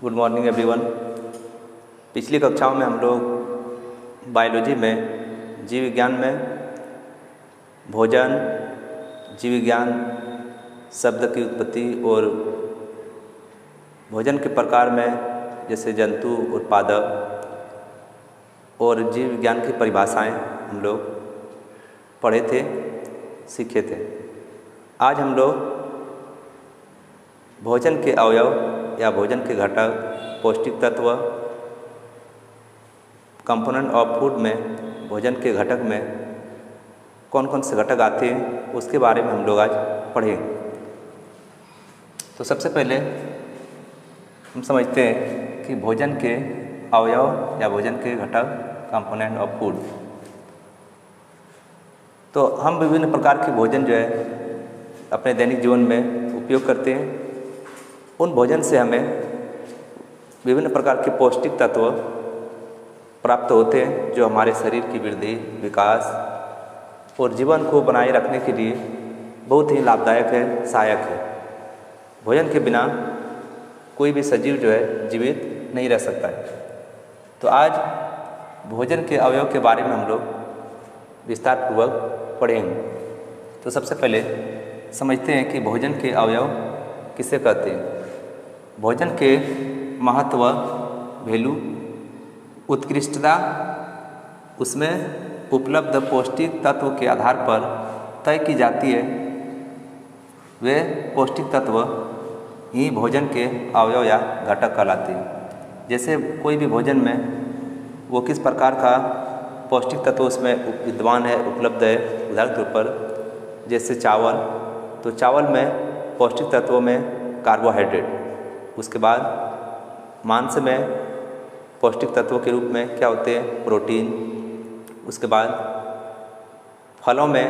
Good morning everyone. पिछली कक्षाओं में हम लोग बायोलॉजी में जीव विज्ञान में भोजन, जीव विज्ञान, शब्द की उत्पत्ति और भोजन के प्रकार में जैसे जंतु, उत्पादक और जीव विज्ञान की परिभाषाएं हम लोग पढ़े थे, सीखे थे। आज हम लोग भोजन के अवयव या भोजन के घटक, पौष्टिक तत्व, कंपोनेंट ऑफ फूड में भोजन के घटक में कौन कौन से घटक आते हैं उसके बारे में हम लोग आज पढ़ेंगे। तो सबसे पहले हम समझते हैं कि भोजन के अवयव या भोजन के घटक, कंपोनेंट ऑफ फूड। तो हम विभिन्न प्रकार के भोजन जो है अपने दैनिक जीवन में उपयोग करते हैं। उन भोजन से हमें विभिन्न प्रकार के पौष्टिक तत्व प्राप्त होते हैं जो हमारे शरीर की वृद्धि, विकास और जीवन को बनाए रखने के लिए बहुत ही लाभदायक है, सहायक है। भोजन के बिना कोई भी सजीव जो है जीवित नहीं रह सकता है। तो आज भोजन के अवयव के बारे में हम लोग विस्तार पूर्वक पढ़ेंगे। तो सबसे पहले समझते हैं कि भोजन के अवयव किसे कहते हैं। भोजन के महत्व, वैल्यू, उत्कृष्टता उसमें उपलब्ध पौष्टिक तत्व के आधार पर तय की जाती है। वे पौष्टिक तत्व ही भोजन के अवयव या घटक कहलाते हैं। जैसे कोई भी भोजन में वो किस प्रकार का पौष्टिक तत्व उसमें विद्यमान है, उपलब्ध है। उदाहरण के तौर पर जैसे चावल, तो चावल में पौष्टिक तत्वों में कार्बोहाइड्रेट, उसके बाद मांस में पौष्टिक तत्वों के रूप में क्या होते हैं, प्रोटीन। उसके बाद फलों में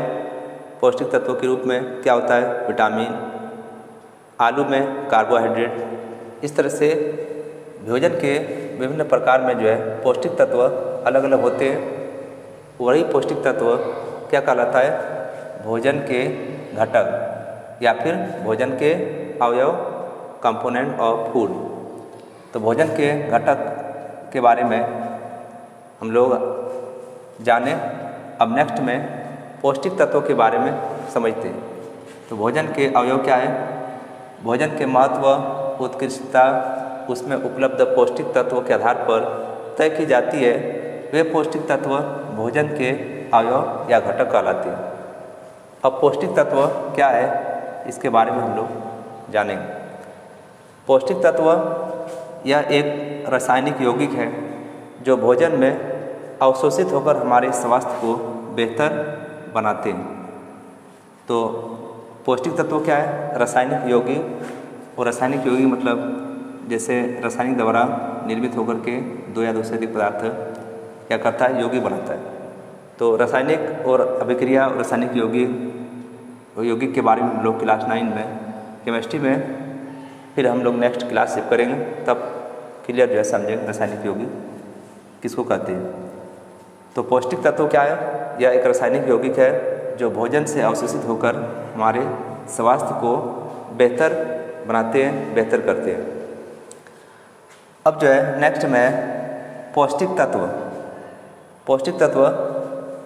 पौष्टिक तत्वों के रूप में क्या होता है, विटामिन। आलू में कार्बोहाइड्रेट। इस तरह से भोजन के विभिन्न प्रकार में जो है पौष्टिक तत्व अलग अलग होते हैं। वही पौष्टिक तत्व क्या कहलाता है, भोजन के घटक या फिर भोजन के अवयव, कंपोनेंट ऑफ फूड। तो भोजन के घटक के बारे में हम लोग जाने। अब नेक्स्ट में पौष्टिक तत्वों के बारे में समझते हैं। तो भोजन के अवयव क्या है, भोजन के महत्व, उत्कृष्टता उसमें उपलब्ध पौष्टिक तत्वों के आधार पर तय की जाती है। वे पौष्टिक तत्व भोजन के अवयव या घटक कहलाते हैं। अब पौष्टिक तत्व क्या है इसके बारे में हम लोग जानेंगे। पौष्टिक तत्व यह एक रासायनिक यौगिक है जो भोजन में अवशोषित होकर हमारे स्वास्थ्य को बेहतर बनाते हैं। तो पौष्टिक तत्व क्या है, रासायनिक यौगिक। और रासायनिक यौगिक मतलब जैसे रासायनिक द्वारा निर्मित होकर के दो या दो से अधिक पदार्थ क्या करता है, यौगिक बनाता है। तो रासायनिक और अभिक्रिया और रासायनिक यौगिक के बारे में हम लोग क्लास 9 में केमिस्ट्री में फिर हम लोग नेक्स्ट क्लास शिफ्ट करेंगे, तब क्लियर जो है समझेंगे रासायनिक यौगिक किसको कहते हैं। तो पौष्टिक तत्व क्या है, यह एक रासायनिक यौगिक है जो भोजन से अवशोषित होकर हमारे स्वास्थ्य को बेहतर बनाते हैं, बेहतर करते हैं। अब जो है नेक्स्ट में पौष्टिक तत्व। पौष्टिक तत्व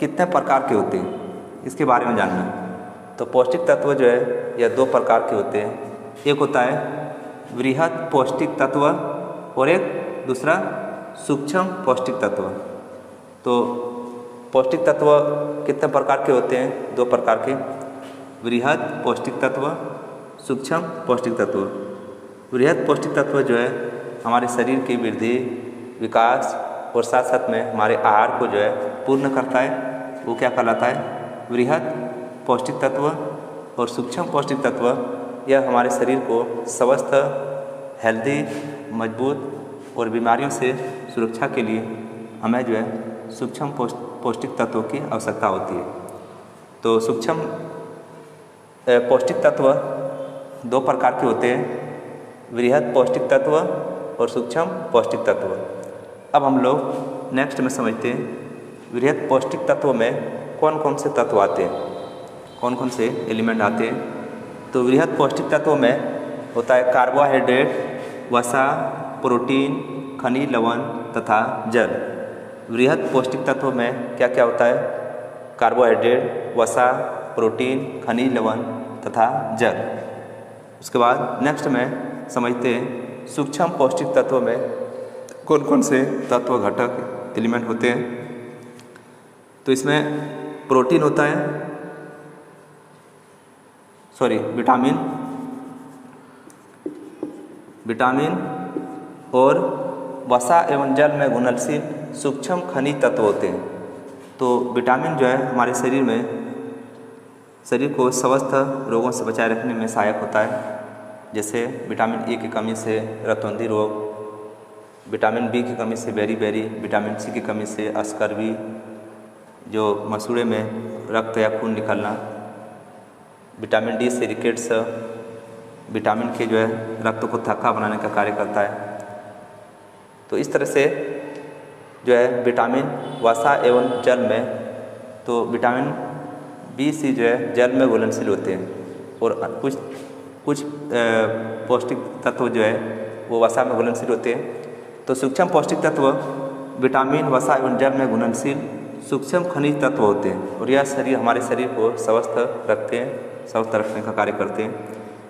कितने प्रकार के होते हैं इसके बारे में जानना है। तो पौष्टिक तत्व जो है यह दो प्रकार के होते हैं। एक होता है वृहद पौष्टिक तत्व और एक दूसरा सूक्ष्म पौष्टिक तत्व। तो पौष्टिक तत्व कितने प्रकार के होते हैं, दो प्रकार के, वृहद पौष्टिक तत्व, सूक्ष्म पौष्टिक तत्व। वृहद पौष्टिक तत्व जो है हमारे शरीर की वृद्धि, विकास और साथ साथ में हमारे आहार को जो है पूर्ण करता है, वो क्या कहलाता है, वृहद पौष्टिक तत्व। और सूक्ष्म पौष्टिक तत्व यह हमारे शरीर को स्वस्थ, हेल्दी, मजबूत और बीमारियों से सुरक्षा के लिए हमें जो है सूक्ष्म पौष्टिक तत्वों की आवश्यकता होती है। तो सूक्ष्म पौष्टिक तत्व दो प्रकार के होते हैं, वृहद पौष्टिक तत्व और सूक्ष्म पौष्टिक तत्व। अब हम लोग नेक्स्ट में समझते हैं वृहद पौष्टिक तत्व में कौन कौन से तत्व आते हैं, कौन कौन से एलिमेंट आते हैं। तो वृहद पौष्टिक तत्वों में होता है कार्बोहाइड्रेट, वसा, प्रोटीन, खनिज लवण तथा जल। वृहद पौष्टिक तत्व में क्या क्या होता है? कार्बोहाइड्रेट, वसा, प्रोटीन, खनिज लवण तथा जल। उसके बाद नेक्स्ट में समझते हैं सूक्ष्म पौष्टिक तत्व में कौन कौन से तत्व, घटक, एलिमेंट होते हैं। तो इसमें प्रोटीन होता है, विटामिन और वसा एवं जल में घुलनशील सूक्ष्म खनिज तत्व होते हैं। तो विटामिन जो है हमारे शरीर को स्वस्थ रोगों से बचाए रखने में सहायक होता है। जैसे विटामिन ए की कमी से रतौंधी रोग, विटामिन बी की कमी से बेरी, विटामिन सी की कमी से अस्कर्वी, जो मसूड़े में रक्त या खून निकलना, विटामिन डी से रिकेट्स, विटामिन के जो है रक्त को थक्का बनाने का कार्य करता है। तो इस तरह से जो है विटामिन वसा एवं जल में, तो विटामिन बी सी जो है जल में घुलनशील होते हैं और कुछ पौष्टिक तत्व जो है वो वसा में घुलनशील होते हैं। तो सूक्ष्म पौष्टिक तत्व विटामिन, वसा एवं जल में घुलनशील सूक्ष्म खनिज तत्व होते हैं और यह हमारे शरीर को स्वस्थ रखने का कार्य करते हैं।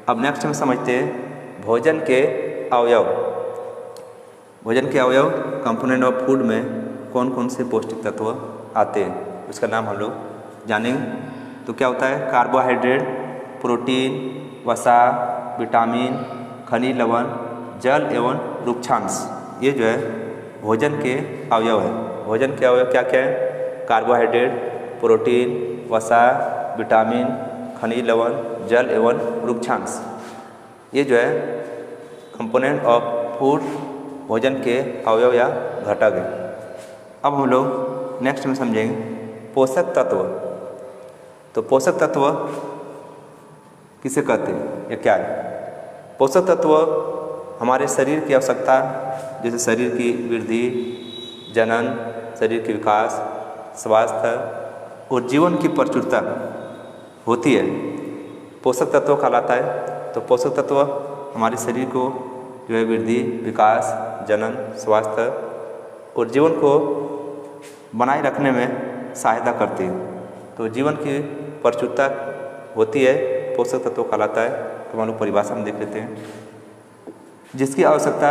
अब नेक्स्ट में समझते हैं भोजन के अवयव। भोजन के अवयव, कंपोनेंट ऑफ फूड में कौन कौन से पौष्टिक तत्व आते हैं, उसका नाम हम लोग जानेंगे। तो क्या होता है? कार्बोहाइड्रेट, प्रोटीन, वसा, विटामिन, खनिज लवण, जल एवं रुक्षांश। ये जो है भोजन के अवयव है। भोजन के अवयव क्या क्या है? कार्बोहाइड्रेट, प्रोटीन, वसा, विटामिन, खनिज लवण, जल एवं रुक्षांश। ये जो है कंपोनेंट ऑफ फूड, भोजन के अवयव या घटक है। अब हम लोग नेक्स्ट में समझेंगे पोषक तत्व। तो पोषक तत्व किसे कहते हैं या क्या है? पोषक तत्व हमारे शरीर की आवश्यकता, जैसे शरीर की वृद्धि, जनन, शरीर के विकास, स्वास्थ्य और जीवन की प्रचुरता होती है, पोषक तत्व कहलाता है। तो पोषक तत्व हमारे शरीर को जो है वृद्धि, विकास, जनन, स्वास्थ्य और जीवन को बनाए रखने में सहायता करते हैं। तो जीवन की प्रचुरता होती है, पोषक तत्व कहलाता है। तो हम लोग परिभाषा में देख लेते हैं। जिसकी आवश्यकता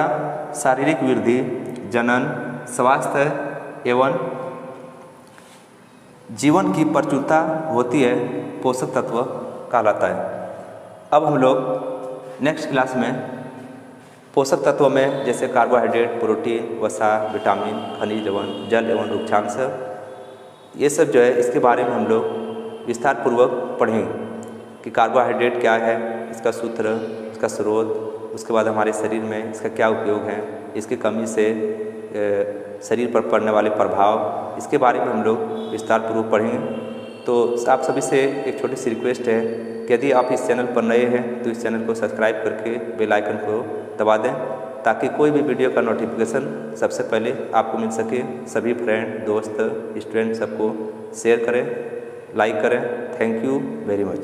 शारीरिक वृद्धि, जनन, स्वास्थ्य एवं जीवन की प्रचुरता होती है, पोषक तत्व कहलाता है। अब हम लोग नेक्स्ट क्लास में पोषक तत्वों में जैसे कार्बोहाइड्रेट, प्रोटीन, वसा, विटामिन, खनिज लवण, जल एवं रुक्षांश, ये सब जो है इसके बारे में हम लोग विस्तार पूर्वक पढ़ेंगे कि कार्बोहाइड्रेट क्या है, इसका सूत्र, इसका स्रोत, उसके बाद हमारे शरीर में इसका क्या उपयोग है, इसकी कमी से शरीर पर पड़ने वाले प्रभाव, इसके बारे में हम लोग विस्तार पूर्वक पढ़ेंगे। तो आप सभी से एक छोटी सी रिक्वेस्ट है कि यदि आप इस चैनल पर नए हैं तो इस चैनल को सब्सक्राइब करके बेल आइकन को दबा दें, ताकि कोई भी वीडियो का नोटिफिकेशन सबसे पहले आपको मिल सके। सभी फ्रेंड, दोस्त, स्टूडेंट सबको शेयर करें, लाइक करें। Thank you very much.